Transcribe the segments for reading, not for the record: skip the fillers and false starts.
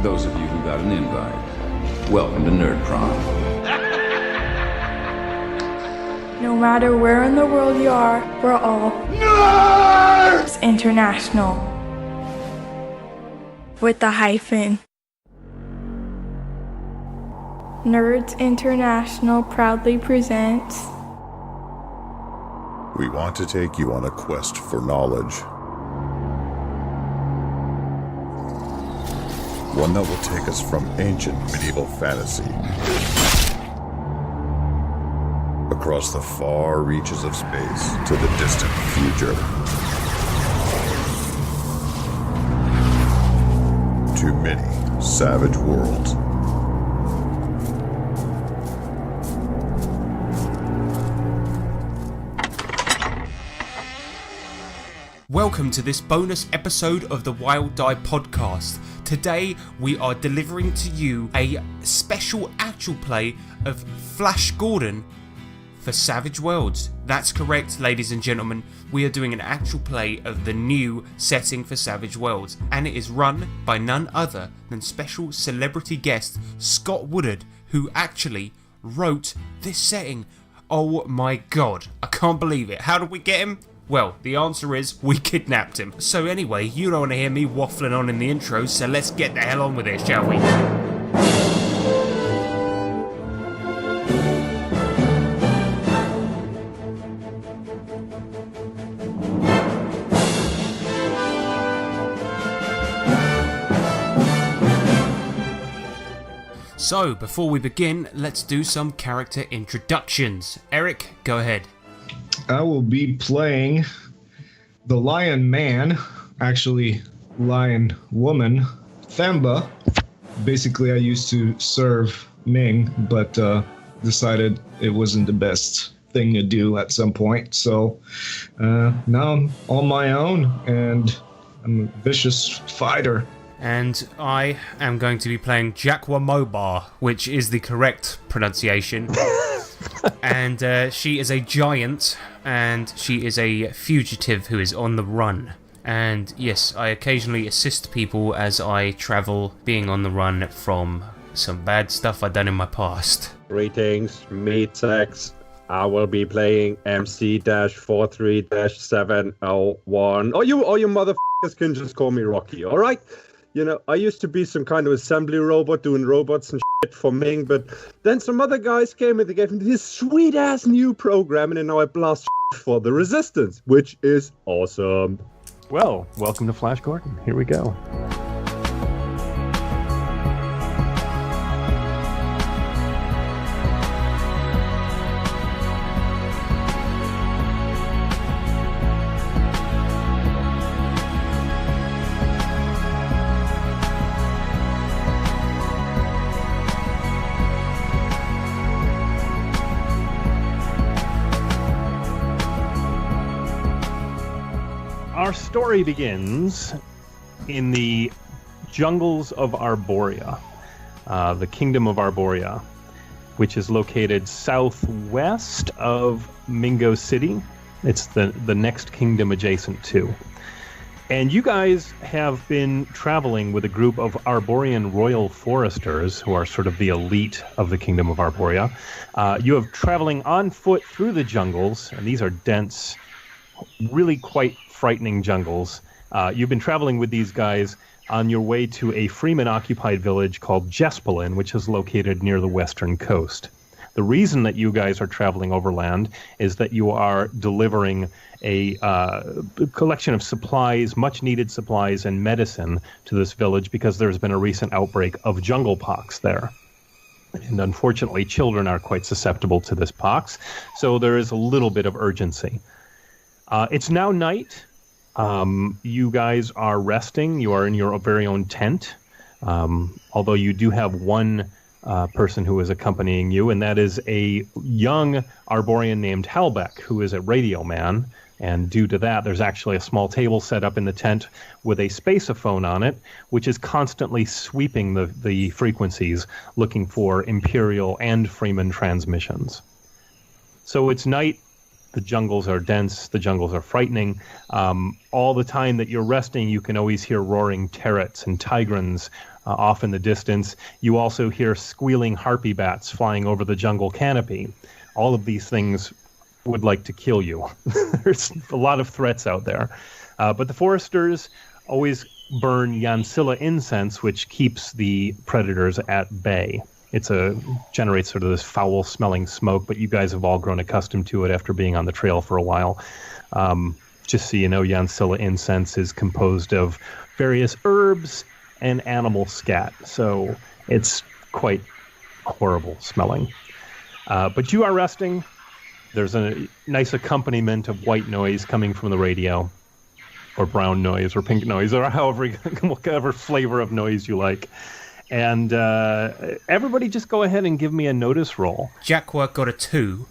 those of you who got an invite, welcome to Nerd Prom. No matter where in the world you are, we're all Nerds International. With the hyphen. Nerds International proudly presents. We want to take you on a quest for knowledge. One that will take us from ancient medieval fantasy across the far reaches of space to the distant future. To many savage worlds. Welcome to this bonus episode of the Wild Die podcast. Today we are delivering to you a special actual play of Flash Gordon for Savage Worlds. That's correct, ladies and gentlemen. We are doing an actual play of the new setting for Savage Worlds, and it is run by none other than special celebrity guest Scott Woodard, who actually wrote this setting. Oh my god, I can't believe it. How did we get him? Well, the answer is we kidnapped him. So anyway, you don't want to hear me waffling on in the intro, so let's get the hell on with it, shall we? So, before we begin, let's do some character introductions. Eric, go ahead. I will be playing the Lion Man, actually Lion Woman, Themba. Basically, I used to serve Ming, but decided it wasn't the best thing to do at some point. So now I'm on my own, and I'm a vicious fighter. And I am going to be playing Jakwa Mobar, which is the correct pronunciation. And she is a giant, and she is a fugitive who is on the run. And yes, I occasionally assist people as I travel, being on the run from some bad stuff I've done in my past. Greetings, Meatsex. I will be playing MC-43-701. Or you motherfuckers can just call me Rocky, alright? You know, I used to be some kind of assembly robot doing robots and shit for Ming, but then some other guys came and they gave me this sweet-ass new program, and now I blast shit for the Resistance, which is awesome. Well, welcome to Flash Gordon. Here we go. Our story begins in the jungles of Arborea, the Kingdom of Arborea, which is located southwest of Mingo City. It's the next kingdom adjacent to. And you guys have been traveling with a group of Arborean royal foresters, who are sort of the elite of the Kingdom of Arborea. You have traveling on foot through the jungles, and these are dense, really quite frightening jungles. You've been traveling with these guys on your way to a Freeman-occupied village called Jespelin, which is located near the western coast. The reason that you guys are traveling overland is that you are delivering a collection of supplies, much-needed supplies and medicine to this village because there's been a recent outbreak of jungle pox there. And unfortunately, children are quite susceptible to this pox, so there is a little bit of urgency. It's now night. You guys are resting. You are in your very own tent, although you do have one person who is accompanying you, and that is a young Arborean named Halbeck, who is a radio man, and due to that, there's actually a small table set up in the tent with a spaceophone on it, which is constantly sweeping the frequencies, looking for Imperial and Freeman transmissions. So it's night. The jungles are dense. The jungles are frightening. All the time that you're resting, you can always hear roaring terrets and tigrans off in the distance. You also hear squealing harpy bats flying over the jungle canopy. All of these things would like to kill you. There's a lot of threats out there. But the foresters always burn Yansilla incense, which keeps the predators at bay. Generates sort of this foul-smelling smoke, but you guys have all grown accustomed to it after being on the trail for a while. Just so you know, Yansilla incense is composed of various herbs and animal scat, so it's quite horrible smelling. But you are resting. There's a nice accompaniment of white noise coming from the radio, or brown noise, or pink noise, or whatever flavor of noise you like. And everybody just go ahead and give me a notice roll. Jackwa got a 2.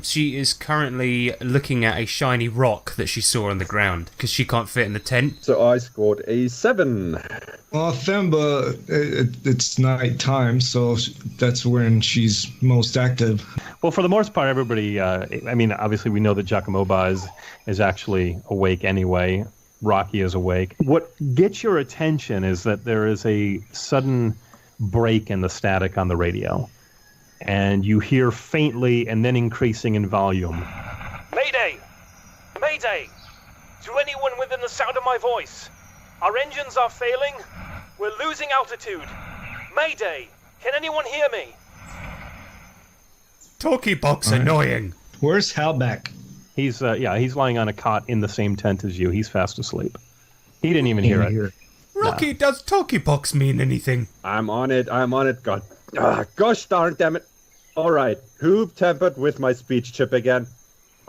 She is currently looking at a shiny rock that she saw on the ground because she can't fit in the tent. So I scored a 7. Well, Themba, it's night time, so that's when she's most active. Well, for the most part, everybody, obviously we know that Giacomoba is actually awake anyway. Rocky is awake. What gets your attention is that there is a sudden break in the static on the radio. And you hear faintly and then increasing in volume. Mayday! Mayday! To anyone within the sound of my voice. Our engines are failing. We're losing altitude. Mayday! Can anyone hear me? Talkie box annoying. Where's Halbeck? He's lying on a cot in the same tent as you. He's fast asleep. He didn't even hear it. Rocky, does talkie box mean anything? I'm on it. God. Gosh darn damn it. All right. Who tampered with my speech chip again?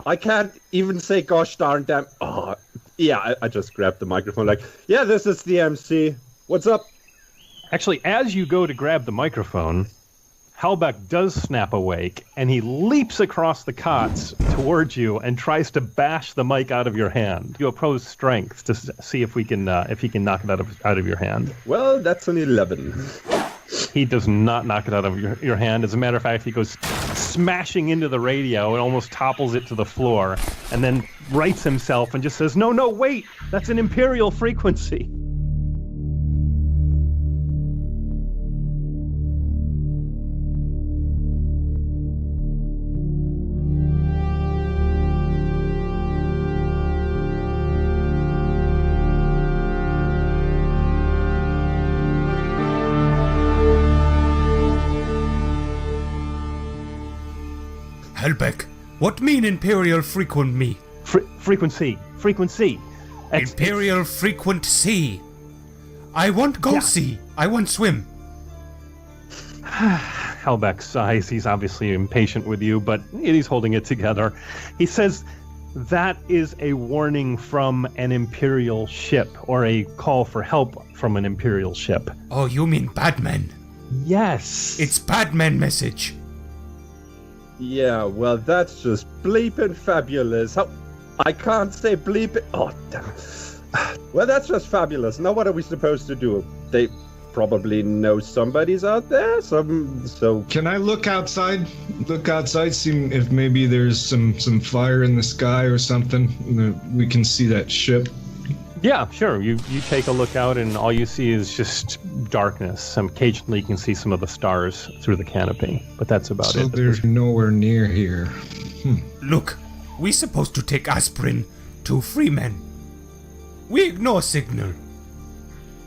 I can't even say gosh darn damn. Oh, yeah, I just grabbed the microphone like, yeah, this is the MC. What's up? Actually, as you go to grab the microphone, Halbeck does snap awake, and he leaps across the cots towards you and tries to bash the mic out of your hand. You oppose strength to see if he can knock it out of your hand. Well, that's an 11. He does not knock it out of your hand. As a matter of fact, he goes smashing into the radio and almost topples it to the floor, and then rights himself and just says, "No, wait! That's an Imperial frequency." Halbeck, what mean Imperial frequent me? Frequency. Imperial frequent sea. I want go sea. I want swim. Halbeck sighs. He's obviously impatient with you, but he's holding it together. He says, that is a warning from an Imperial ship, or a call for help from an Imperial ship. Oh, you mean Batman? Yes. It's Batman message. Yeah, well, that's just bleeping fabulous. I can't say bleeping. Oh, damn. Well, that's just fabulous. Now what are we supposed to do? They probably know somebody's out there. So can I look outside? See if maybe there's some fire in the sky or something. We can see that ship. Yeah, sure. You take a look out, and all you see is just darkness. Occasionally you can see some of the stars through the canopy, but that's about it. So they're nowhere near here. Look, we supposed to take aspirin to free men. We ignore signal.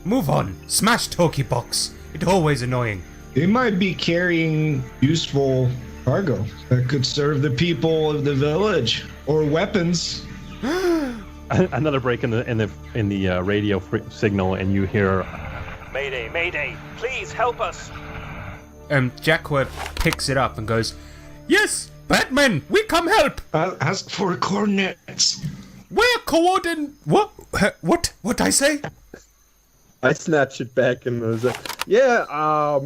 Move on. Smash talkie box. It always annoying. They might be carrying useful cargo that could serve the people of the village, or weapons. Another break in the radio signal, and you hear, Mayday, Mayday, please help us. Jackwa picks it up and goes, yes, Batman, we come help. Ask for coordinates. Where coordinate? What I say? I snatch it back and was like, yeah,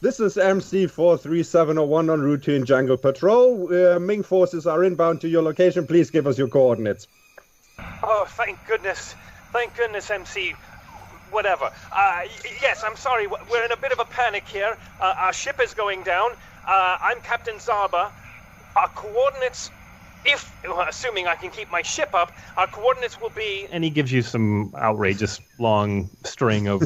this is MC 43701 en route to Jungle Patrol. Ming forces are inbound to your location. Please give us your coordinates. Oh, thank goodness, MC. Whatever. Yes, I'm sorry. We're in a bit of a panic here. Our ship is going down. I'm Captain Zarba. Our coordinates assuming I can keep my ship up, our coordinates will be... And he gives you some outrageous long string of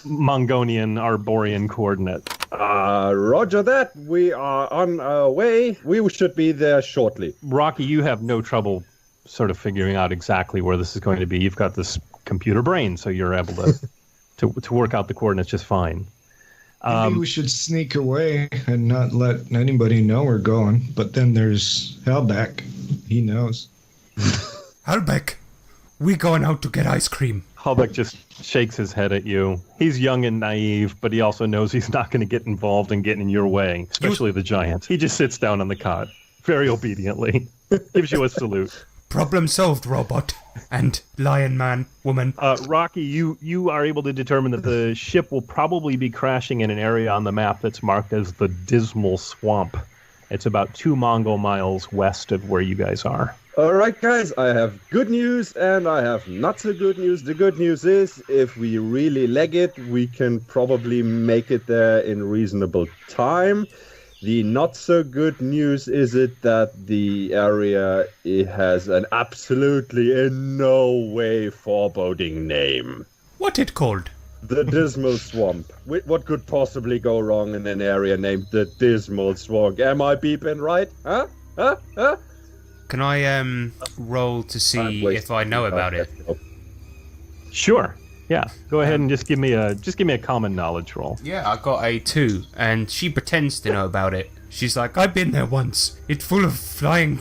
Mongolian Arborian coordinates. Roger that. We are on our way. We should be there shortly. Rocky, you have no trouble sort of figuring out exactly where this is going to be. You've got this computer brain, so you're able to work out the coordinates just fine. Maybe we should sneak away and not let anybody know we're going. But then there's Hellback. He knows. Halbeck, we going out to get ice cream. Halbeck just shakes his head at you. He's young and naive, but he also knows he's not going to get involved and get in your way, especially the giant. He just sits down on the cot, very obediently, gives you a salute. Problem solved, robot. And lion man, woman. Rocky, you are able to determine that the ship will probably be crashing in an area on the map that's marked as the Dismal Swamp. It's about 2 Mongol miles west of where you guys are. All right, guys, I have good news and I have not so good news. The good news is if we really leg it, we can probably make it there in reasonable time. The not so good news is that the area has an absolutely in no way foreboding name. What it called? The Dismal Swamp. What could possibly go wrong in an area named the Dismal Swamp? Am I beeping right? Huh? Can I roll to see if I know about it? Sure. Yeah. Go ahead and just give me a common knowledge roll. Yeah, I got a 2, and she pretends to know about it. She's like, I've been there once. It's full of flying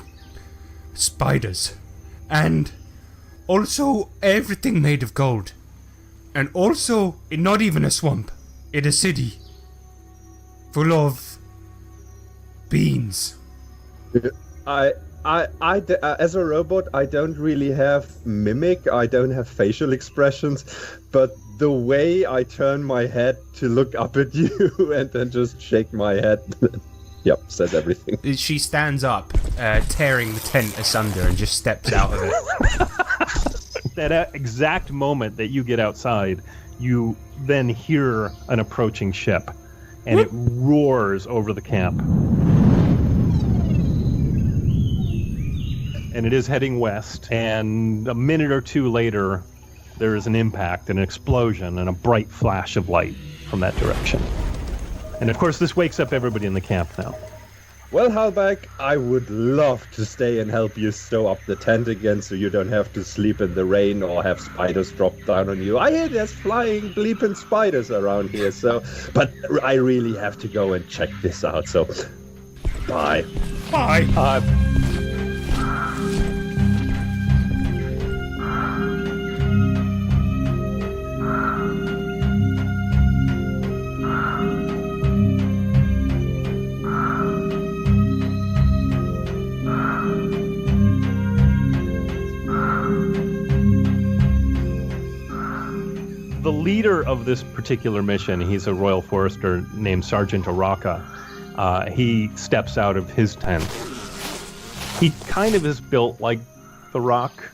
spiders. And also everything made of gold. And also, not even a swamp. It's a city. Full of beans. As a robot, I don't really have mimic. I don't have facial expressions, but the way I turn my head to look up at you and then just shake my head, yep, says everything. She stands up, tearing the tent asunder, and just steps out of it. That exact moment that you get outside, you then hear an approaching ship, and it roars over the camp. And it is heading west, and a minute or two later, there is an impact, an explosion, and a bright flash of light from that direction. And of course, this wakes up everybody in the camp now. Well, Halbach, I would love to stay and help you stow up the tent again so you don't have to sleep in the rain or have spiders drop down on you. I hear there's flying, bleeping spiders around here, but I really have to go and check this out, so bye. Bye. The leader of this particular mission, he's a royal forester named Sergeant Araka. He steps out of his tent. He kind of is built like the Rock.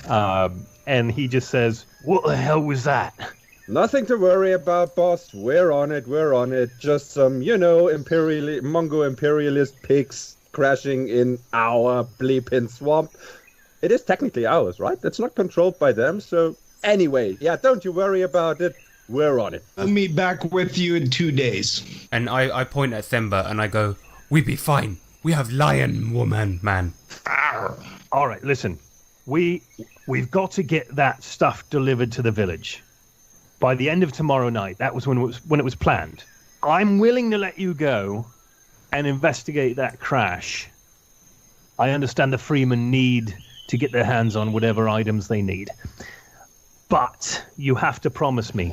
And he just says, "What the hell was that?" Nothing to worry about, boss. We're on it. Just some, Mongol imperialist pigs crashing in our bleeping swamp. It is technically ours, right? It's not controlled by them, so... Anyway, yeah, don't you worry about it. We're on it. I'll meet back with you in 2 days. And I point at Themba and I go, "We be fine. We have lion woman, man." All right, listen. We've got to get that stuff delivered to the village by the end of tomorrow night. That was when it was planned. I'm willing to let you go and investigate that crash. I understand the Freemen need to get their hands on whatever items they need. But you have to promise me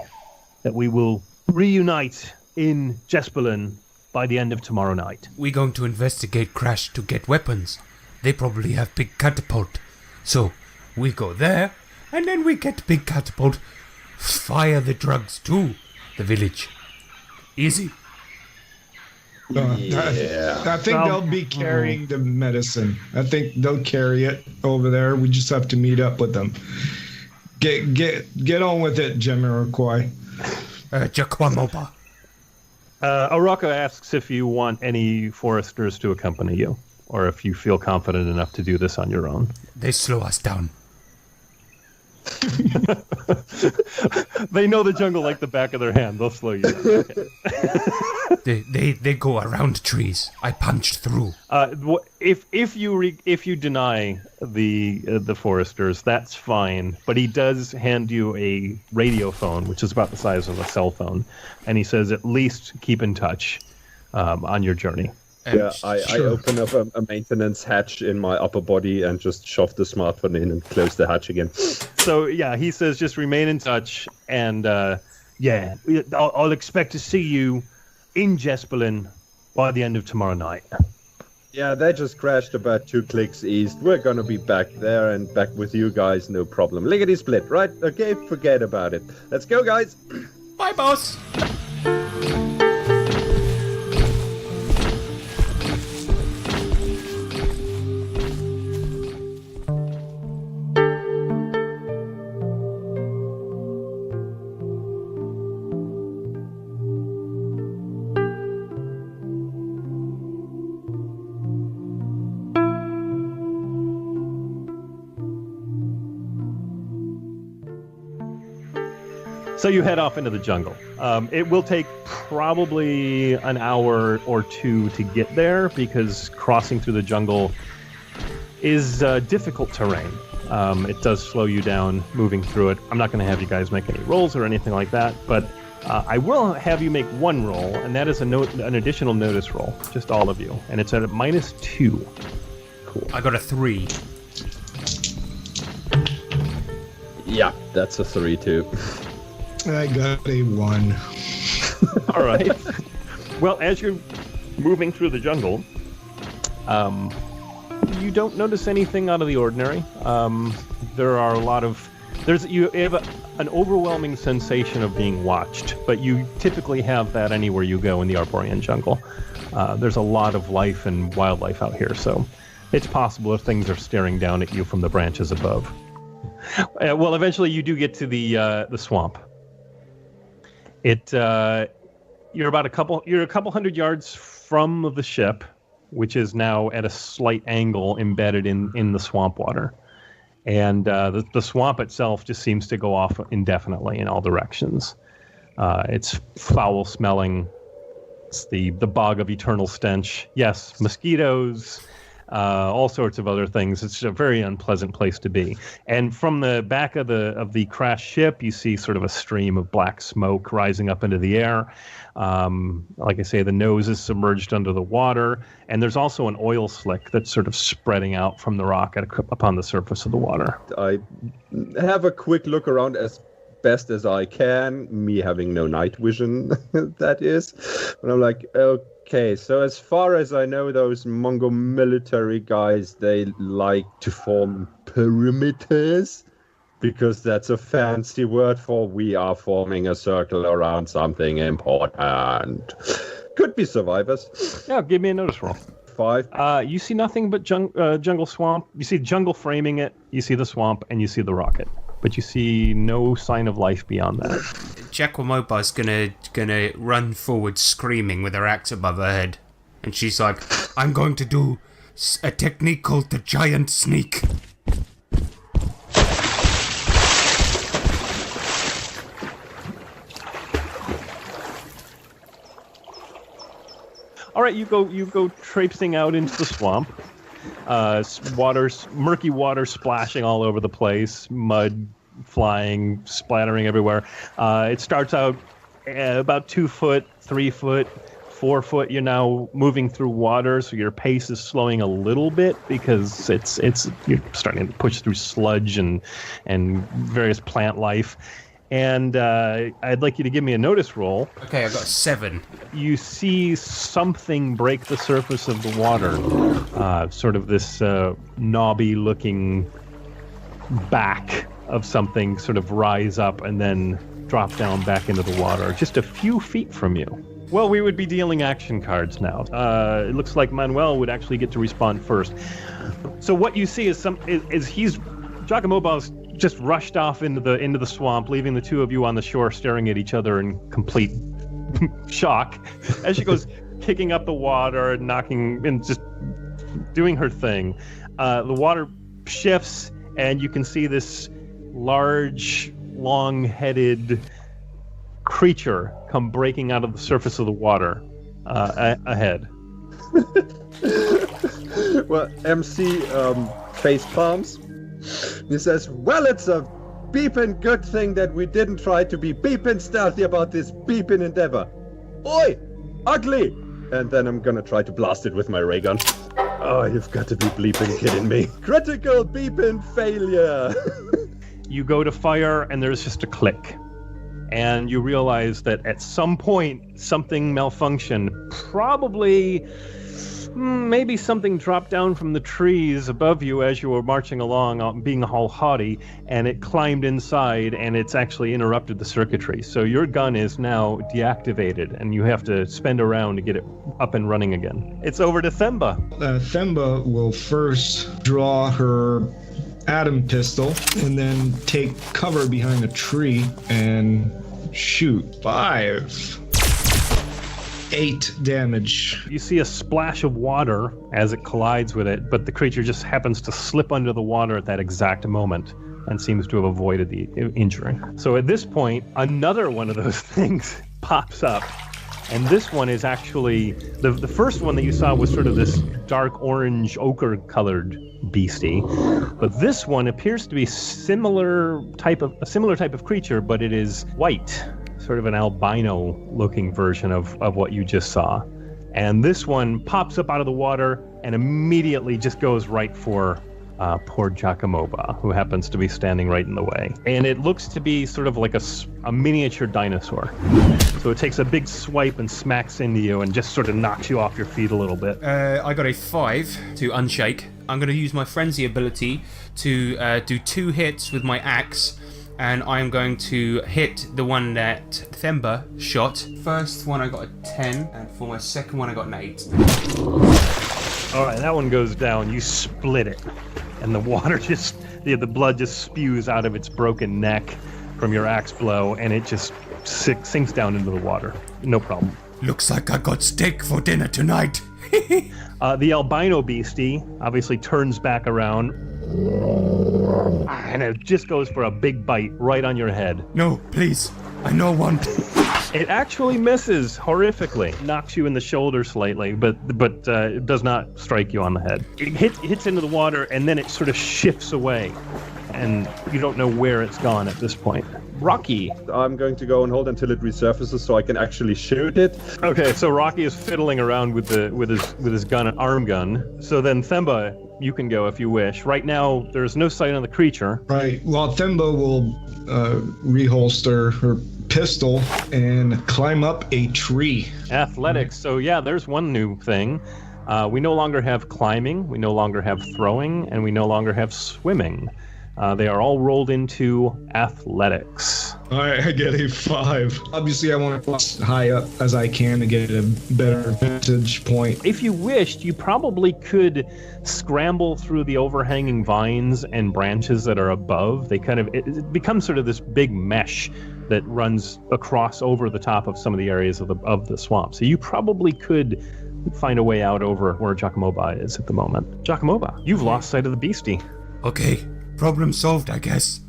that we will reunite in Jesperlin by the end of tomorrow night. We going to investigate crash to get weapons. They probably have big catapult. So, we go there, and then we get big catapult, fire the drugs to the village. Easy. I think they'll be carrying the medicine. I think they'll carry it over there. We just have to meet up with them. Get on with it, Jamiroquai. Araka asks if you want any foresters to accompany you, or if you feel confident enough to do this on your own. They slow us down. They know the jungle like the back of their hand. They'll slow you down. Okay. They go around trees. I punched through. If you deny the foresters, that's fine. But he does hand you a radio phone, which is about the size of a cell phone, and he says at least keep in touch on your journey. Yeah, I open up a maintenance hatch in my upper body and just shove the smartphone in and close the hatch again. So, yeah, he says just remain in touch, and, I'll expect to see you in Jespelin by the end of tomorrow night. Yeah, they just crashed about 2 clicks east. We're gonna be back there and back with you guys, no problem. Lickety split, right? Okay, forget about it. Let's go, guys! Bye, boss! So you head off into the jungle. It will take probably an hour or 2 to get there because crossing through the jungle is difficult terrain. It does slow you down moving through it. I'm not going to have you guys make any rolls or anything like that, but I will have you make one roll, and that is an additional notice roll, just all of you, and it's at a -2. Cool. I got a 3. Yeah, that's a 3 too. I got a 1. All right. Well, as you're moving through the jungle, you don't notice anything out of the ordinary. There are a lot of... You have an overwhelming sensation of being watched, but you typically have that anywhere you go in the Arborean jungle. There's a lot of life and wildlife out here, so it's possible if things are staring down at you from the branches above. Well, eventually you do get to the swamp. You're a couple hundred yards from the ship, which is now at a slight angle embedded in the swamp water. And the swamp itself just seems to go off indefinitely in all directions. It's foul smelling. It's the bog of eternal stench. Yes, mosquitoes, all sorts of other things. It's a very unpleasant place to be. And from the back of the crashed ship, you see sort of a stream of black smoke rising up into the air. Like I say, the nose is submerged under the water, and there's also an oil slick that's sort of spreading out from the rock upon the surface of the water. I have a quick look around as best as I can, me having no night vision, that is. And I'm like, okay, so as far as I know, those Mongol military guys, they like to form perimeters, because that's a fancy word for we are forming a circle around something important. Could be survivors. Yeah, give me a notice roll. 5. You see nothing but jungle swamp. You see jungle framing it, you see the swamp, and you see the rocket. But you see no sign of life beyond that. Jacquemoba's gonna run forward screaming with her axe above her head. And she's like, I'm going to do a technique called the giant sneak. All right, you go traipsing out into the swamp. Murky water splashing all over the place, mud flying, splattering everywhere. It starts out about 2 foot, 3 foot, 4 foot. You're now moving through water, so your pace is slowing a little bit because you're starting to push through sludge and various plant life. And I'd like you to give me a notice roll. Okay, I got 7. You see something break the surface of the water. Sort of this knobby-looking back of something sort of rise up and then drop down back into the water, just a few feet from you. Well, we would be dealing action cards now. It looks like Manuel would actually get to respond first. So what you see is Giacomo's just rushed off into the swamp, leaving the two of you on the shore staring at each other in complete shock as she goes kicking up the water and knocking and just doing her thing. The water shifts, and you can see this large, long-headed creature come breaking out of the surface of the water ahead. Well, MC face palms. He says, well, it's a beepin' good thing that we didn't try to be beepin' stealthy about this beepin' endeavor. Oi! Ugly! And then I'm gonna try to blast it with my ray gun. Oh, you've got to be bleeping kidding me. Critical beepin' failure! You go to fire, and there's just a click. And you realize that at some point, something malfunctioned. Probably, maybe something dropped down from the trees above you as you were marching along, being all haughty, and it climbed inside, and it's actually interrupted the circuitry. So your gun is now deactivated, and you have to spend a round to get it up and running again. It's over to Themba. Themba will first draw her atom pistol and then take cover behind a tree and shoot. 8 damage. You see a splash of water as it collides with it, but the creature just happens to slip under the water at that exact moment and seems to have avoided the injury. So at this point, another one of those things pops up. And this one is actually, the first one that you saw was sort of this dark orange ochre colored beastie, but this one appears to be a similar type of creature, but it is white, sort of an albino looking version of what you just saw. And this one pops up out of the water and immediately just goes right for poor Giacomoba, who happens to be standing right in the way. And it looks to be sort of like a miniature dinosaur. So it takes a big swipe and smacks into you and just sort of knocks you off your feet a little bit. I got a 5 to unshake. I'm going to use my frenzy ability to do 2 hits with my axe, and I'm going to hit the one that Themba shot. First one I got a 10, and for my second one I got an 8. Alright, that one goes down. You split it, and the water the blood just spews out of its broken neck from your axe blow, and it just sinks down into the water. No problem. Looks like I got steak for dinner tonight. The albino beastie obviously turns back around, and it just goes for a big bite right on your head. No, please. I know one. It actually misses horrifically, knocks you in the shoulder slightly, but it does not strike you on the head. It hits into the water, and then it sort of shifts away, and you don't know where it's gone at this point. Rocky. I'm going to go and hold until it resurfaces so I can actually shoot it. Okay, so Rocky is fiddling around with his gun, an arm gun. So then Themba, you can go if you wish. Right now, there's no sight on the creature. Right. Well, Themba will reholster her pistol and climb up a tree. Athletics. So yeah, there's one new thing. We no longer have climbing, we no longer have throwing, and we no longer have swimming. They are all rolled into athletics. All right, I get a 5. Obviously, I want to go as high up as I can to get a better vantage point. If you wished, you probably could scramble through the overhanging vines and branches that are above. It becomes sort of this big mesh that runs across over the top of some of the areas of the swamp. So you probably could find a way out over where Giacomoba is at the moment. Giacomoba, you've lost sight of the beastie. Okay, problem solved, I guess.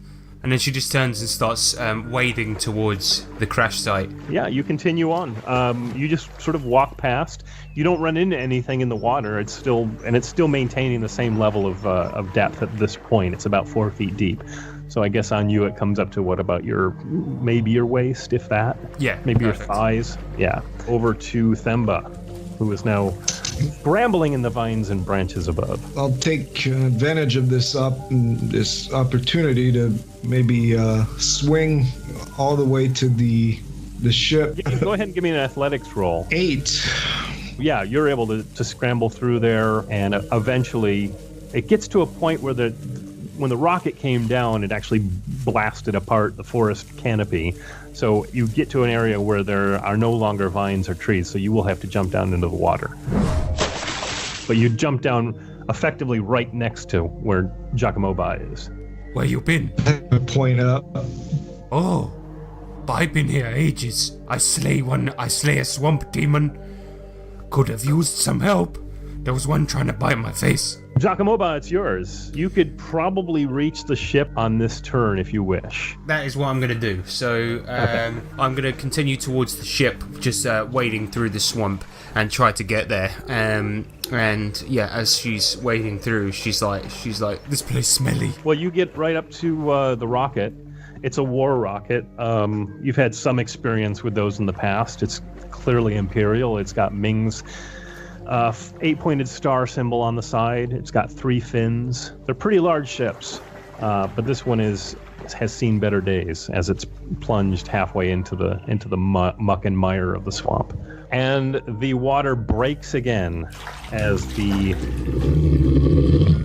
And then she just turns and starts wading towards the crash site. Yeah, you continue on. You just sort of walk past. You don't run into anything in the water. It's still maintaining the same level of depth at this point. It's about 4 feet deep. So I guess on you it comes up to what about maybe your waist, if that? Yeah. Maybe perfect. your thighs? Yeah. Over to Themba, who is now scrambling in the vines and branches above. I'll take advantage of this opportunity to maybe swing all the way to the ship. Yeah, go ahead and give me an athletics roll. 8. Yeah, you're able to scramble through there, and eventually it gets to a point where when the rocket came down, it actually blasted apart the forest canopy. So you get to an area where there are no longer vines or trees, so you will have to jump down into the water. But you jump down effectively right next to where Giacomoba is. Where you been? Point up. Oh, I've been here ages. I slay a swamp demon. Could have used some help. There was one trying to bite my face. Giacomoba, it's yours. You could probably reach the ship on this turn if you wish. That is what I'm going to do. So I'm going to continue towards the ship, just wading through the swamp and try to get there. And yeah, as she's wading through, she's like, this place smelly. Well, you get right up to the rocket. It's a war rocket. You've had some experience with those in the past. It's clearly Imperial. It's got Ming's 8-pointed star symbol on the side. It's got 3 fins. They're pretty large ships, but this one has seen better days as it's plunged halfway into the muck and mire of the swamp. And the water breaks again as the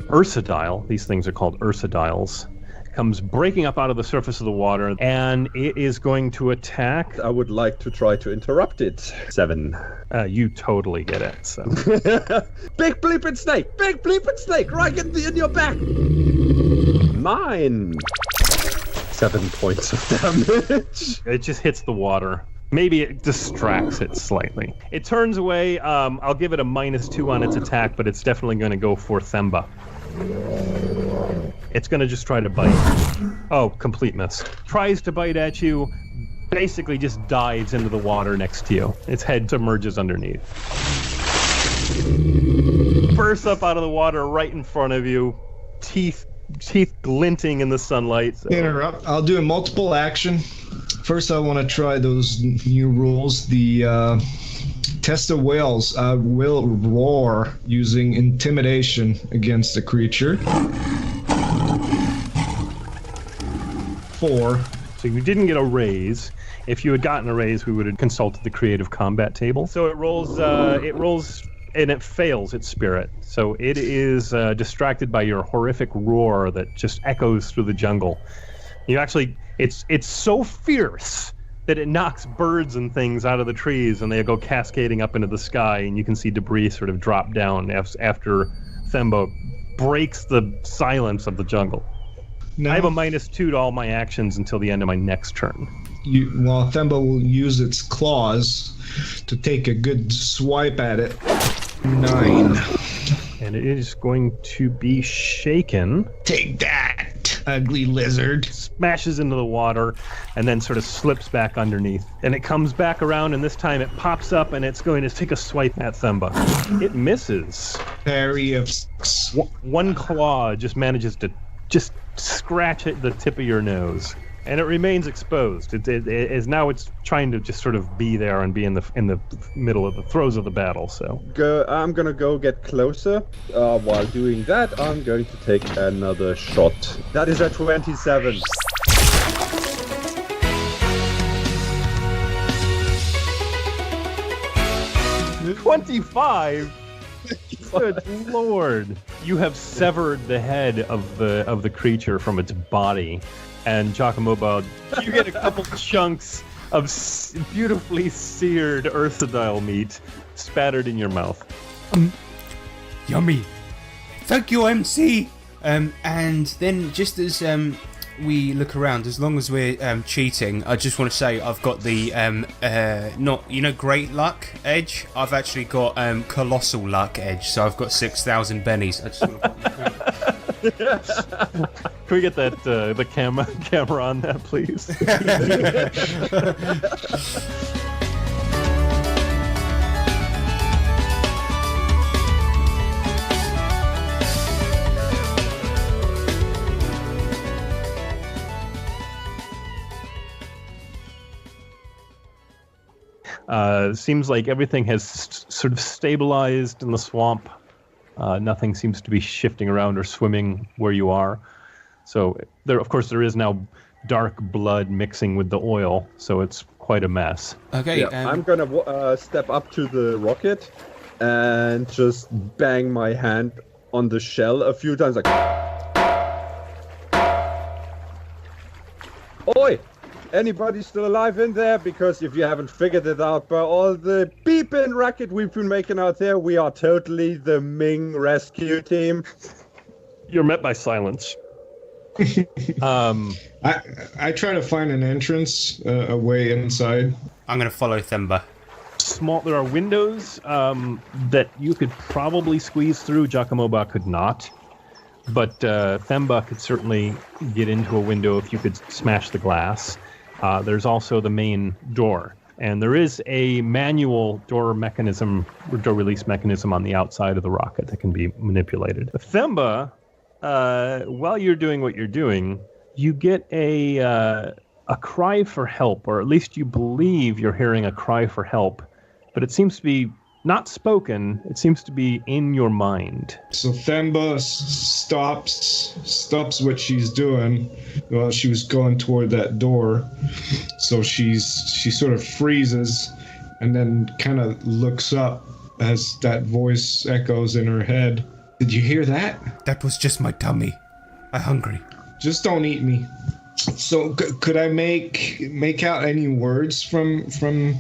Ursidile, these things are called Ursidiles, comes breaking up out of the surface of the water, and it is going to attack. I would like to try to interrupt it. 7. You totally get it. So. Big bleeping snake! Big bleeping snake! Right in your back! 9. 7 points of damage. It just hits the water. Maybe it distracts it slightly. It turns away. I'll give it a -2 on its attack, but it's definitely going to go for Themba. It's going to just try to bite. Oh, complete miss. Tries to bite at you, basically just dives into the water next to you. Its head submerges underneath. Bursts up out of the water right in front of you, teeth glinting in the sunlight. So. Interrupt. I'll do a multiple action. First, I want to try those new rules. The test of whales will roar using intimidation against the creature. 4. So you didn't get a raise. If you had gotten a raise, we would have consulted the creative combat table. So it rolls, and it fails its spirit. So it is distracted by your horrific roar that just echoes through the jungle. You actually, it's so fierce that it knocks birds and things out of the trees, and they go cascading up into the sky, and you can see debris sort of drop down after Themba breaks the silence of the jungle. No. I have a -2 to all my actions until the end of my next turn. Themba will use its claws to take a good swipe at it. 9. And it is going to be shaken. Take that, ugly lizard. Smashes into the water and then sort of slips back underneath. And it comes back around, and this time it pops up and it's going to take a swipe at Themba. It misses. Parry of... One claw just manages to just scratch at the tip of your nose. And it remains exposed. It is now. It's trying to just sort of be there and be in the middle of the throes of the battle. So I'm gonna go get closer. While doing that, I'm going to take another shot. That is a 27. 25. Good lord! You have severed the head of the creature from its body. And Giacomoba, you get a couple chunks of beautifully seared Ursidile meat spattered in your mouth. Yummy. Thank you, MC. And then just as we look around, as long as we're cheating, I just want to say I've got the great luck edge. I've actually got colossal luck edge. So I've got 6,000 bennies. I just want to Can we get that the camera on that, please? Seems like everything has sort of stabilized in the swamp. Nothing seems to be shifting around or swimming where you are. So there is now dark blood mixing with the oil, so it's quite a mess. Okay. Yeah, I'm gonna step up to the rocket and just bang my hand on the shell a few times, like, "Oi! Anybody still alive in there? Because if you haven't figured it out by all the beeping racket we've been making out there, we are totally the Ming rescue team." You're met by silence. I try to find an entrance, a way inside. I'm going to follow Themba. There are windows that you could probably squeeze through. Giacomoba could not. But Themba could certainly get into a window if you could smash the glass. There's also the main door. And there is a manual door mechanism, or door release mechanism on the outside of the rocket that can be manipulated. Themba, while you're doing what you're doing, you get a cry for help, or at least you believe you're hearing a cry for help. But it seems to be not spoken, it seems to be in your mind. So Themba stops what she's doing. Well, she was going toward that door. So she sort of freezes and then kind of looks up as that voice echoes in her head. Did you hear that? That was just my tummy. I'm hungry. Just don't eat me. So could I make out any words from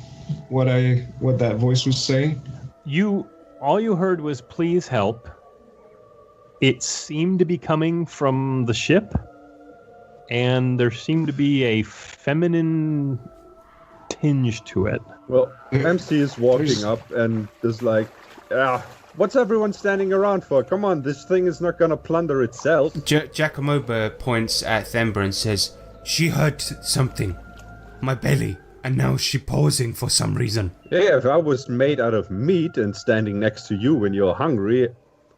what that voice was saying? All you heard was please help. It seemed to be coming from the ship, and there seemed to be a feminine tinge to it. Well, MC is walking up and is like, what's everyone standing around for? Come on, this thing is not gonna plunder itself. Giacomoba points at Themba and says, she heard something. My belly. And now she's pausing for some reason. Yeah, if I was made out of meat and standing next to you when you're hungry,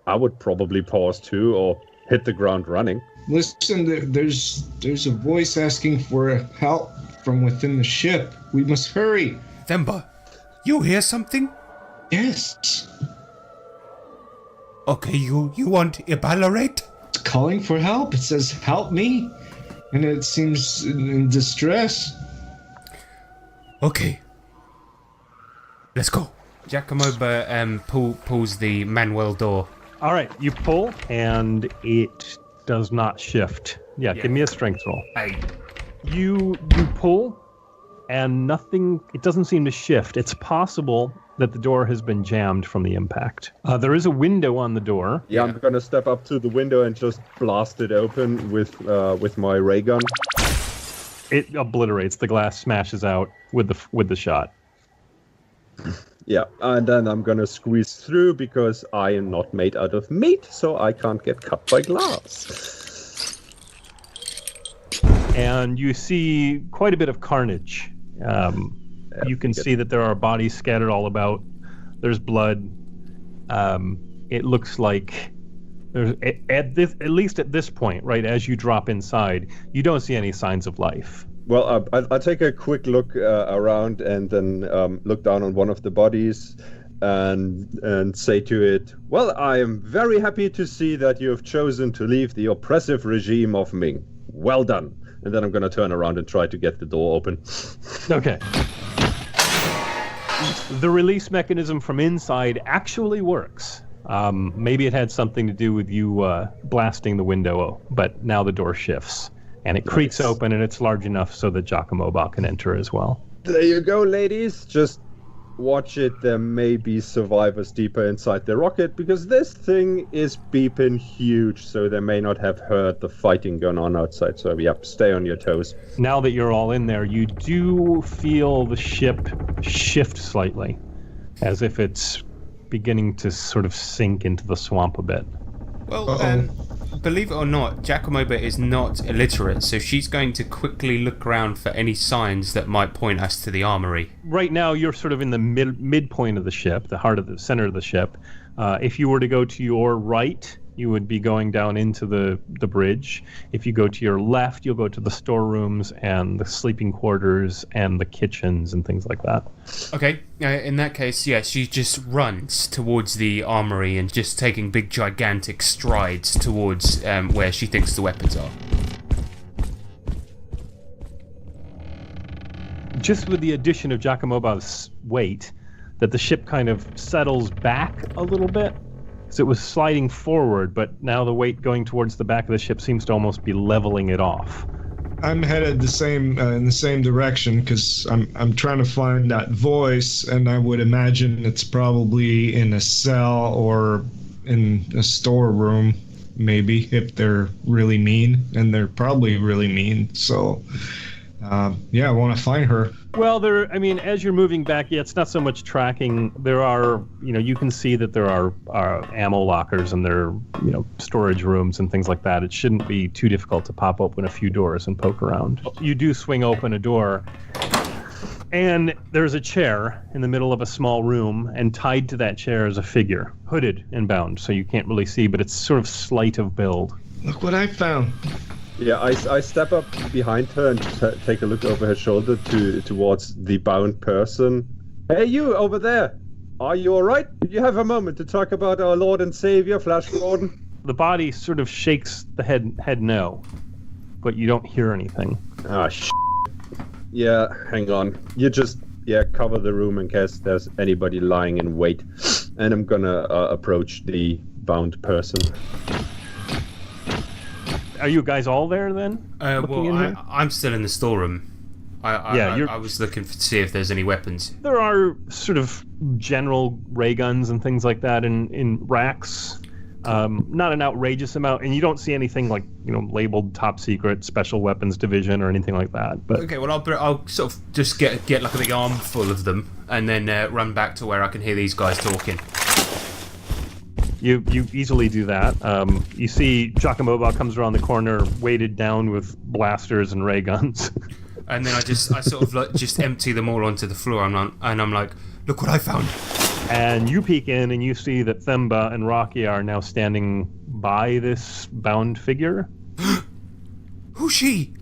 I would probably pause too, or hit the ground running. Listen, there's a voice asking for help from within the ship. We must hurry. Themba, you hear something? Yes. Okay, you want to elaborate? It's calling for help. It says, help me. And it seems in distress. Okay. Let's go. Giacomoba pulls the manual door. All right, you pull, and it does not shift. Yeah, give me a strength roll. You pull, and nothing, it doesn't seem to shift. It's possible that the door has been jammed from the impact. There is a window on the door. Yeah, I'm gonna step up to the window and just blast it open with my ray gun. It obliterates. The glass smashes out with the shot. Yeah, and then I'm gonna squeeze through because I am not made out of meat, so I can't get cut by glass. And you see quite a bit of carnage. You can see that there are bodies scattered all about. There's blood. It looks like there's at least at this point, right, as you drop inside, you don't see any signs of life. Well, I'll take a quick look around and then look down on one of the bodies and say to it, well, I am very happy to see that you have chosen to leave the oppressive regime of Ming. Well done. And then I'm going to turn around and try to get the door open. Okay. The release mechanism from inside actually works. Maybe it had something to do with you blasting the window, but now the door shifts. And it creaks open, and it's large enough so that Giacomoba can enter as well. There you go, ladies. Just watch it. There may be survivors deeper inside the rocket, because this thing is beeping huge, so they may not have heard the fighting going on outside. So, yep, stay on your toes. Now that you're all in there, you do feel the ship shift slightly, as if it's beginning to sort of sink into the swamp a bit. Well, believe it or not, Giacomoba is not illiterate, so she's going to quickly look around for any signs that might point us to the armory. Right now, you're sort of in the midpoint of the ship, the center of the ship. If you were to go to your right, you would be going down into the bridge. If you go to your left, you'll go to the storerooms and the sleeping quarters and the kitchens and things like that. Okay, in that case, yeah, she just runs towards the armory and just taking big, gigantic strides towards where she thinks the weapons are. Just with the addition of Giacomoba's weight, that the ship kind of settles back a little bit. So it was sliding forward, but now the weight going towards the back of the ship seems to almost be leveling it off. I'm headed in the same direction because I'm trying to find that voice, and I would imagine it's probably in a cell or in a storeroom, maybe, if they're really mean, and they're probably really mean. So Yeah, I want to find her. Well, as you're moving back, it's not so much tracking. There are, you can see that there are ammo lockers and there are, storage rooms and things like that. It shouldn't be too difficult to pop open a few doors and poke around. You do swing open a door, and there's a chair in the middle of a small room, and tied to that chair is a figure, hooded and bound, so you can't really see, but it's sort of slight of build. Look what I found. Yeah, I step up behind her and take a look over her shoulder towards the bound person. Hey, you over there! Are you all right? Do you have a moment to talk about our Lord and Savior, Flash Gordon? The body sort of shakes the head no, but you don't hear anything. Ah, Yeah, hang on. You just, cover the room in case there's anybody lying in wait. And I'm gonna approach the bound person. Are you guys all there then? I'm still in the storeroom. I was looking to see if there's any weapons. There are sort of general ray guns and things like that in racks. Not an outrageous amount, and you don't see anything like labeled top secret, special weapons division, or anything like that. But okay, well I'll sort of just get like a big armful of them, and then run back to where I can hear these guys talking. You easily do that. You see Giacomo comes around the corner, weighted down with blasters and ray guns. And then I sort of like just empty them all onto the floor, and I'm like, look what I found. And you peek in and you see that Themba and Rocky are now standing by this bound figure. Who's she?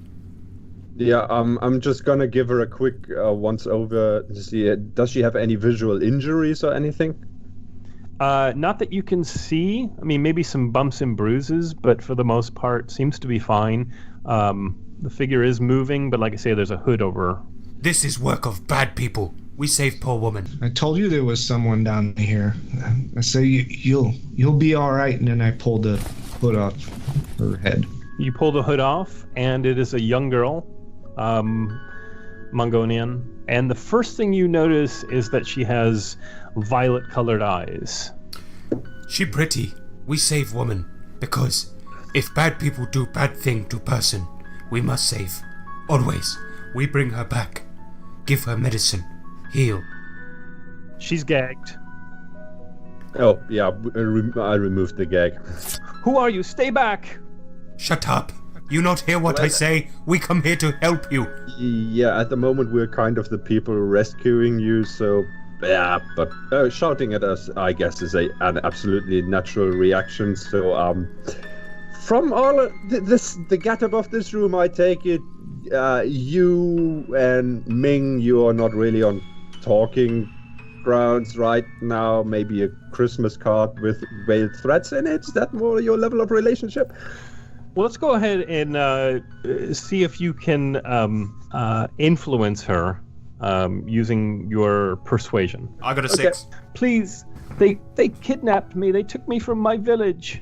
Yeah, I'm just gonna give her a quick once over to see. Does she have any visual injuries or anything? Not that you can see. I mean, maybe some bumps and bruises, but for the most part, seems to be fine. The figure is moving, but like I say, there's a hood over. This is work of bad people. We saved poor woman. I told you there was someone down here. I say you'll be all right, and then I pulled the hood off her head. You pull the hood off, and it is a young girl, Mongolian. And the first thing you notice is that she has violet-colored eyes. She pretty. We save woman. Because if bad people do bad thing to person, we must save. Always. We bring her back. Give her medicine. Heal. She's gagged. Oh, yeah, I removed the gag. Who are you? Stay back! Shut up. You not hear what I say? We come here to help you. Yeah, at the moment we're kind of the people rescuing you, so... Yeah, but shouting at us, I guess, is an absolutely natural reaction, so, from all of the getup of this room, I take it, you and Ming, you are not really on talking grounds right now. Maybe a Christmas card with veiled threats in it. Is that more your level of relationship? Well, let's go ahead and see if you can influence her using your persuasion. I got a 6. Please, they kidnapped me. They took me from my village.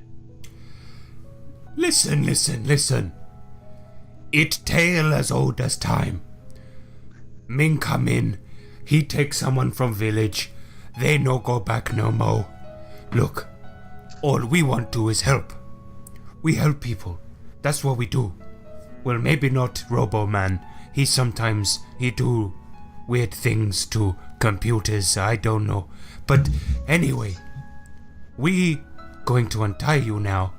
Listen. It tale as old as time. Ming come in. He take someone from village. They no go back no more. Look, all we want to is help. We help people. That's what we do. Well, maybe not Robo-Man. He do weird things to computers. I don't know. But anyway, we going to untie you now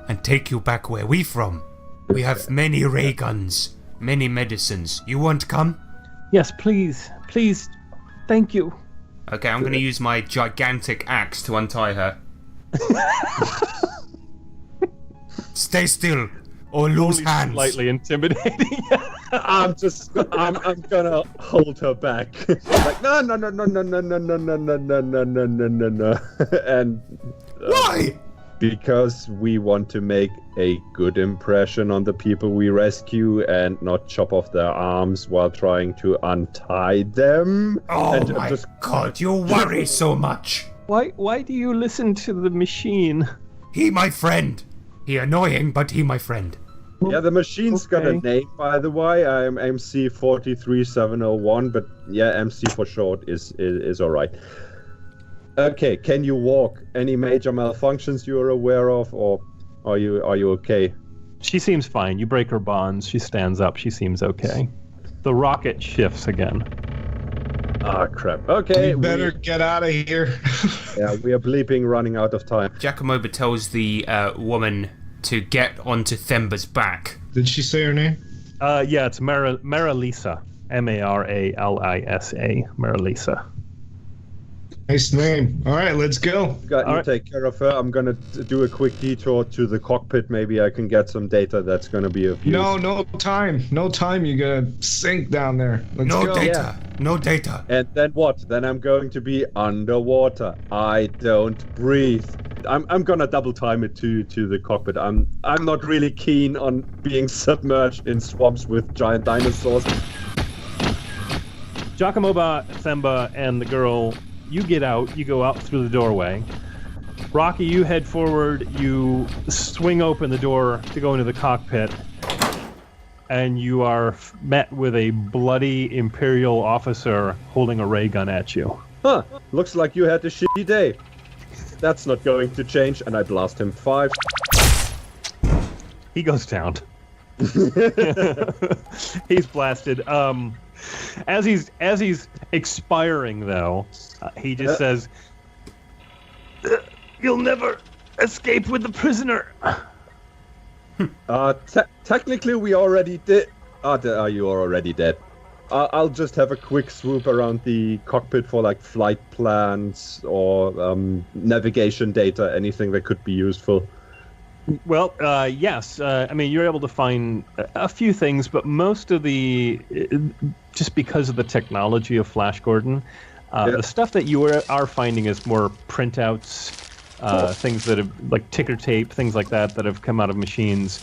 and take you back where we from. We have many ray guns, many medicines. You want come? Yes, please. Please. Thank you. Okay, I'm going to use my gigantic axe to untie her. Stay still, or lose hands. Slightly intimidating. I'm gonna hold her back. Like, no. And... Why? Because we want to make a good impression on the people we rescue and not chop off their arms while trying to untie them. Oh my God, you worry so much. Why do you listen to the machine? He my friend. He annoying, but he my friend. Yeah, the machine's got a name, by the way. I'm MC 43701, but yeah, MC for short is alright. Okay, can you walk? Any major malfunctions you're aware of, or are you okay? She seems fine. You break her bonds. She stands up. She seems okay. The rocket shifts again. Ah, crap. Okay, We better get out of here. yeah, we are bleeping, running out of time. Giacomoba tells the woman to get onto Themba's back. Did she say her name? Yeah, it's Maralisa. Maralisa. Maralisa. Nice name. All right, let's go. Got you take care of her. I'm gonna do a quick detour to the cockpit. Maybe I can get some data that's gonna be of use. No time. No time. You gotta sink down there. Let's No go. data. No data. And then what? Then I'm going to be underwater. I don't breathe. I'm gonna double time it to the cockpit. I'm not really keen on being submerged in swamps with giant dinosaurs. Giacomoba, Themba, and the girl, you get out. You go out through the doorway. Rocky, you head forward. You swing open the door to go into the cockpit. And you are met with a bloody Imperial officer holding a ray gun at you. Huh. Looks like you had a shitty day. That's not going to change, and I blast him 5. He goes down. He's blasted. As he's expiring, though, he just says, "You'll never escape with the prisoner." Technically, we already did. You are already dead. I'll just have a quick swoop around the cockpit for like flight plans or navigation data, anything that could be useful. Well, yes. I mean, you're able to find a few things, but most of the, just because of the technology of Flash Gordon, the stuff that you are finding is more printouts, things that have, like ticker tape, things like that have come out of machines.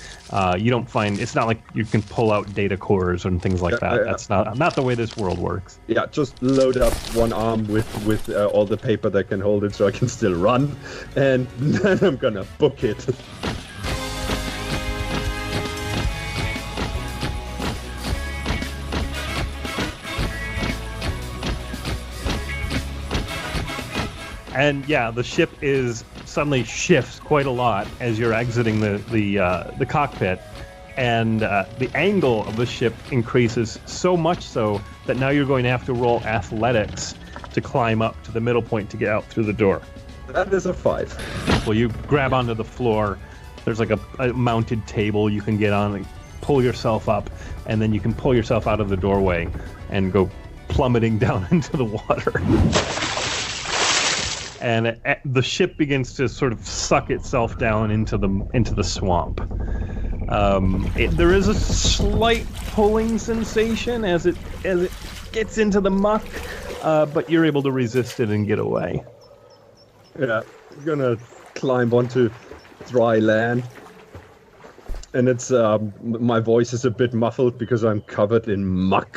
You don't find, it's not like you can pull out data cores and things like that. That's not the way this world works. Yeah, just load up one arm with all the paper that can hold it so I can still run, and then I'm gonna book it. And yeah, the ship suddenly shifts quite a lot as you're exiting the cockpit, and the angle of the ship increases so much so that now you're going to have to roll athletics to climb up to the middle point to get out through the door. That is a 5. Well, you grab onto the floor. There's like a mounted table you can get on and pull yourself up, and then you can pull yourself out of the doorway and go plummeting down into the water. And the ship begins to sort of suck itself down into the swamp. There is a slight pulling sensation as it gets into the muck, but you're able to resist it and get away. Yeah, I'm gonna climb onto dry land, and it's my voice is a bit muffled because I'm covered in muck.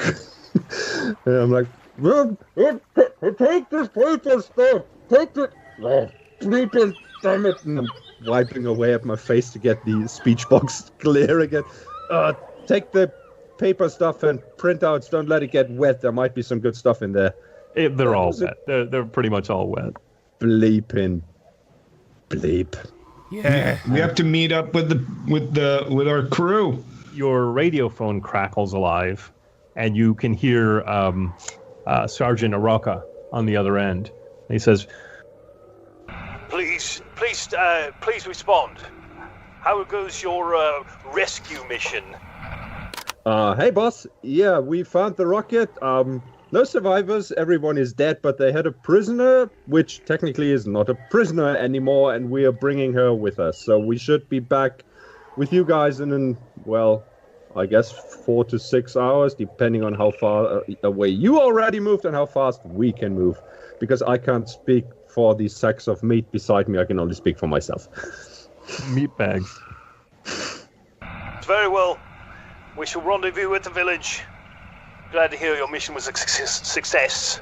And I'm like, take this paper stuff. Take it! Sleeping, damn it! And I'm wiping away at my face to get the speech box clear again. Take the paper stuff and printouts. Don't let it get wet. There might be some good stuff in there. They're all wet. They're pretty much all wet. Bleep. Yeah. We have to meet up with our crew. Your radio phone crackles alive, and you can hear Sergeant Aroka on the other end. He says, Please respond. How goes your rescue mission? Hey boss. Yeah, we found the rocket. No survivors. Everyone is dead, but they had a prisoner, which technically is not a prisoner anymore, and we are bringing her with us. So we should be back with you guys in, I guess 4 to 6 hours, depending on how far away you already moved and how fast we can move. Because I can't speak for the sacks of meat beside me, I can only speak for myself. meat bags. Very well. We shall rendezvous at the village. Glad to hear your mission was a success.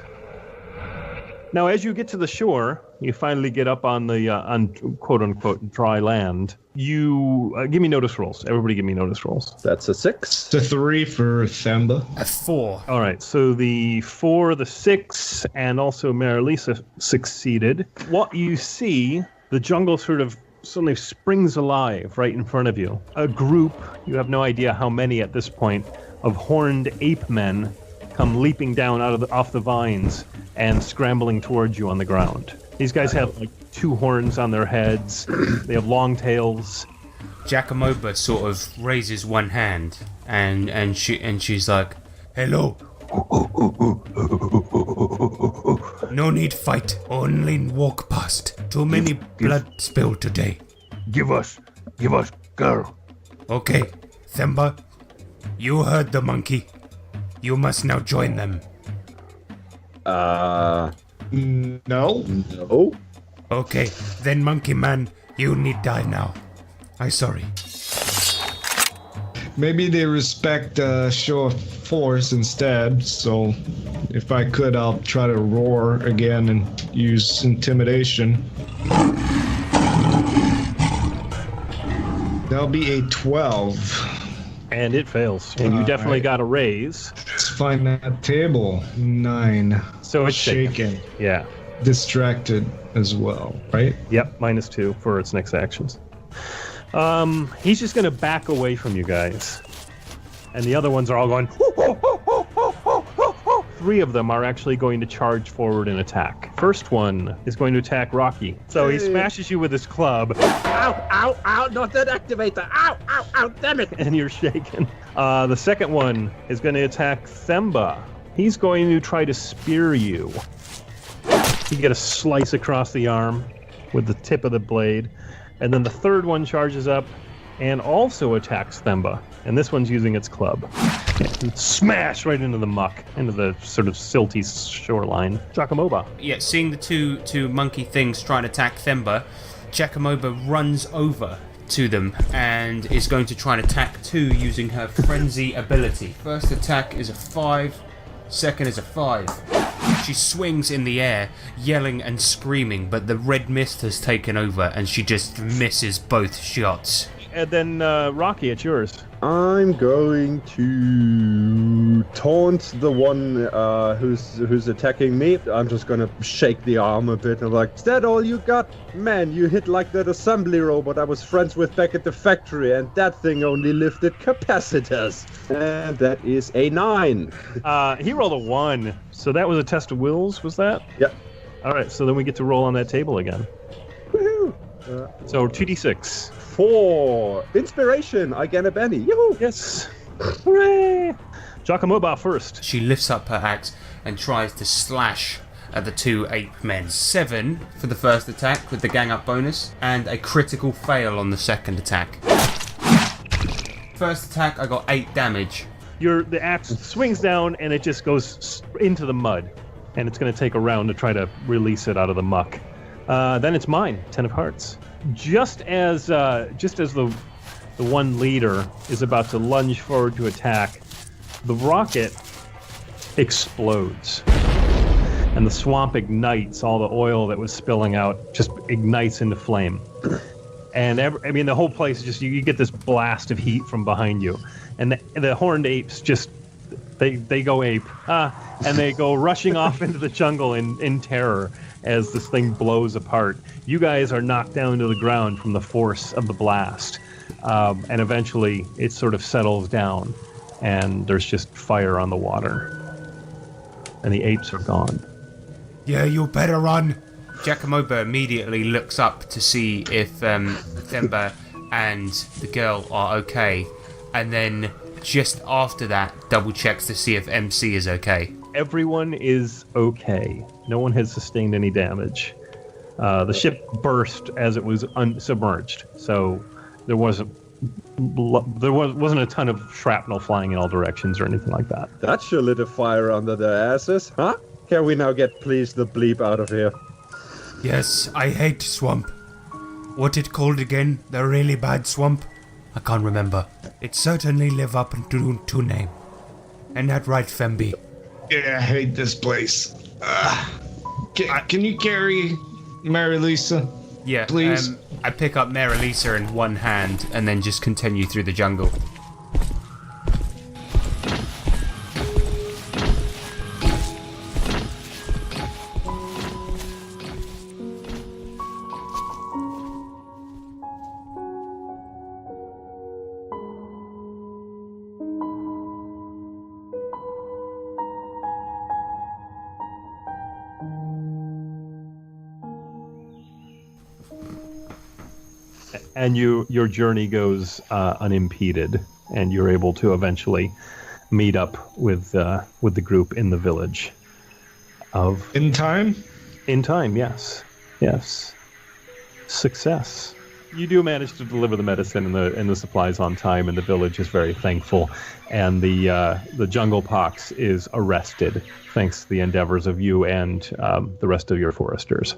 Now, as you get to the shore, you finally get up on the on quote-unquote dry land. You give me notice rolls. Everybody give me notice rolls. That's a 6. It's a 3 for Themba. A 4. All right, so the 4, the 6, and also Maralisa succeeded. What you see, the jungle sort of suddenly springs alive right in front of you. A group, you have no idea how many at this point, of horned ape men come leaping down off the vines and scrambling towards you on the ground. These guys have like 2 horns on their heads. They have long tails. Giacomoba sort of raises one hand and she's like, "Hello. No need fight, only walk past. Too many blood spilled today." Give us, girl. Okay, Themba, you heard the monkey. You must now join them. No. No. Okay, then Monkey Man, you need die now. I'm sorry. Maybe they respect show of force instead, so if I could, I'll try to roar again and use intimidation. That'll be a 12. And it fails. And you definitely got a raise. Let's find that table. 9. So it's shaken. Yeah. Distracted as well, right? Yep, -2 for its next actions. He's just going to back away from you guys. And the other ones are all going, hoo, hoo, hoo, hoo, hoo, hoo, hoo, hoo. 3 of them are actually going to charge forward and attack. First one is going to attack Rocky. So he smashes you with his club. Ow, ow, ow, not that activator. Ow, ow, ow, damn it. And you're shaken. The second one is going to attack Themba. He's going to try to spear you. You get a slice across the arm with the tip of the blade. And then the third one charges up and also attacks Themba. And this one's using its club. And smash right into the muck, into the sort of silty shoreline. Giacomoba. Yeah, seeing the two monkey things trying to attack Themba, Giacomoba runs over to them and is going to try and attack 2 using her frenzy ability. First attack is a 5, second is a 5. She swings in the air, yelling and screaming, but the red mist has taken over and she just misses both shots. And then, Rocky, it's yours. I'm going to taunt the one who's attacking me. I'm just gonna shake the arm a bit and like, is that all you got? Man, you hit like that assembly robot I was friends with back at the factory, and that thing only lifted capacitors. And that is a 9. He rolled a 1, so that was a test of wills, was that? Yep. All right, so then we get to roll on that table again. Woohoo! So 2d6. 4. Inspiration. I get a Benny. Yoo-hoo! Yes. Hooray! Giacomoba first. She lifts up her axe and tries to slash at the 2 ape men. 7 for the first attack with the gang up bonus, and a critical fail on the second attack. First attack, I got 8 damage. The axe swings down and it just goes into the mud, and it's going to take a round to try to release it out of the muck. Then it's mine. 10 of hearts. Just as the one leader is about to lunge forward to attack, the rocket explodes, and the swamp ignites. All the oil that was spilling out just ignites into flame, and the whole place just you get this blast of heat from behind you, and the horned apes just they go ape, and they go rushing off into the jungle in terror as this thing blows apart. You guys are knocked down to the ground from the force of the blast, and eventually it sort of settles down, and there's just fire on the water, and the apes are gone. Yeah, you better run. Giacomoba immediately looks up to see if Themba and the girl are okay, and then just after that double checks to see if MC is okay. Everyone is okay. No one has sustained any damage. The ship burst as it was submerged, so there wasn't a ton of shrapnel flying in all directions or anything like that. That sure lit a fire under their asses, huh? Can we now get please the bleep out of here? Yes, I hate swamp. What it called again? The really bad swamp? I can't remember. It certainly live up to name. And that right, Femby? Yeah, I hate this place. Can you carry Mary Lisa? Yeah, please. I pick up Mary Lisa in one hand and then just continue through the jungle. and your journey goes unimpeded, and you're able to eventually meet up with the group in the village. In time? In time, yes. Success. You do manage to deliver the medicine and the supplies on time, and the village is very thankful. And the jungle pox is arrested, thanks to the endeavors of you and the rest of your foresters.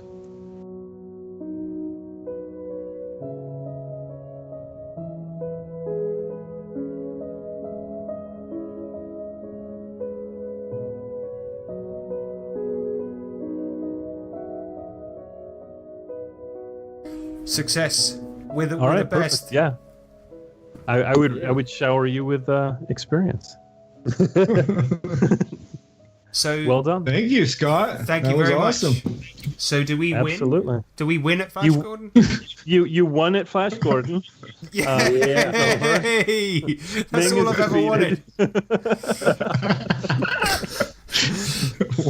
Success. We're the Perfect. best. Yeah. I would shower you with experience. So well done. Thank you, Scott. Thank that you very was awesome. much. So do we win? Absolutely. Do we win at Flash Gordon? You won at Flash Gordon. Yay! That's all I've ever wanted.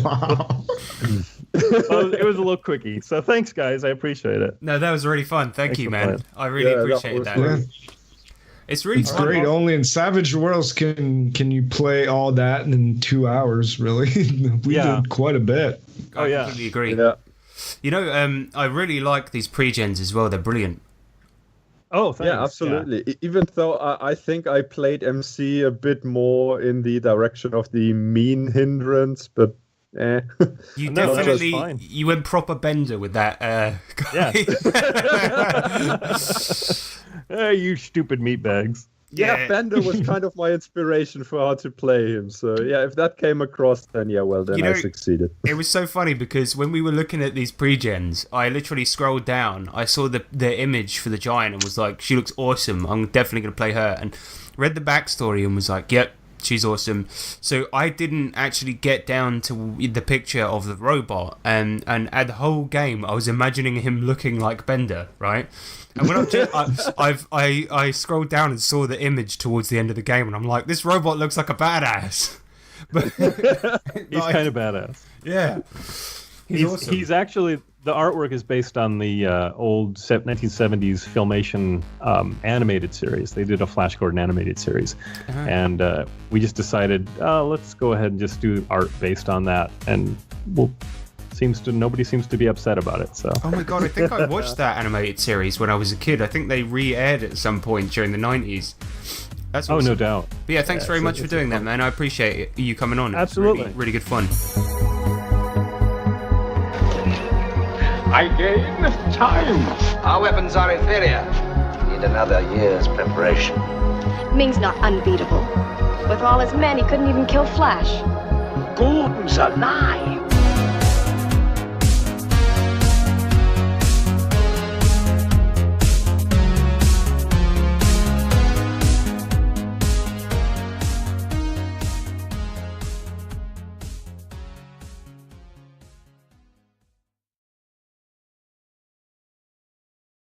Wow. Well, it was a little quickie. So thanks, guys. I appreciate it. No, that was really fun. Thank you, man. I really appreciate that. Yeah. It's really It's fun. great. Only in Savage Worlds can you play all that in 2 hours, really. We did quite a bit. I completely agree. Yeah. You know, I really like these pre-gens as well. They're brilliant. Oh, thanks. Yeah, absolutely. Yeah. Even though I think I played MC a bit more in the direction of the mean hindrance, but You No, definitely fine. you went proper Bender with that. Yeah. You stupid meatbags. yeah, Bender was kind of my inspiration for how to play him. So yeah, if that came across, then I succeeded. It was so funny because when we were looking at these pre-gens, I literally scrolled down. I saw the image for the giant and was like, she looks awesome. I'm definitely going to play her. And read the backstory and was like, yep, she's awesome. So I didn't actually get down to the picture of the robot. And at the whole game, I was imagining him looking like Bender, right? And when I scrolled down and saw the image towards the end of the game, and I'm like, this robot looks like a badass. But He's kind of badass. Yeah. He's awesome. He's actually, the artwork is based on the old 1970s Filmation animated series. They did a Flash Gordon animated series. Uh-huh. And we just decided, let's go ahead and just do art based on that. And nobody seems to be upset about it. So. Oh my god, I think I watched that animated series when I was a kid. I think they re-aired it at some point during the 90s. That's awesome. Oh, no doubt. But yeah, thanks very much for doing that, man. I appreciate you coming on. Absolutely. Really, really good fun. I gain time. Our weapons are inferior. Need another year's preparation. Ming's not unbeatable. With all his men, he couldn't even kill Flash. Gordon's alive.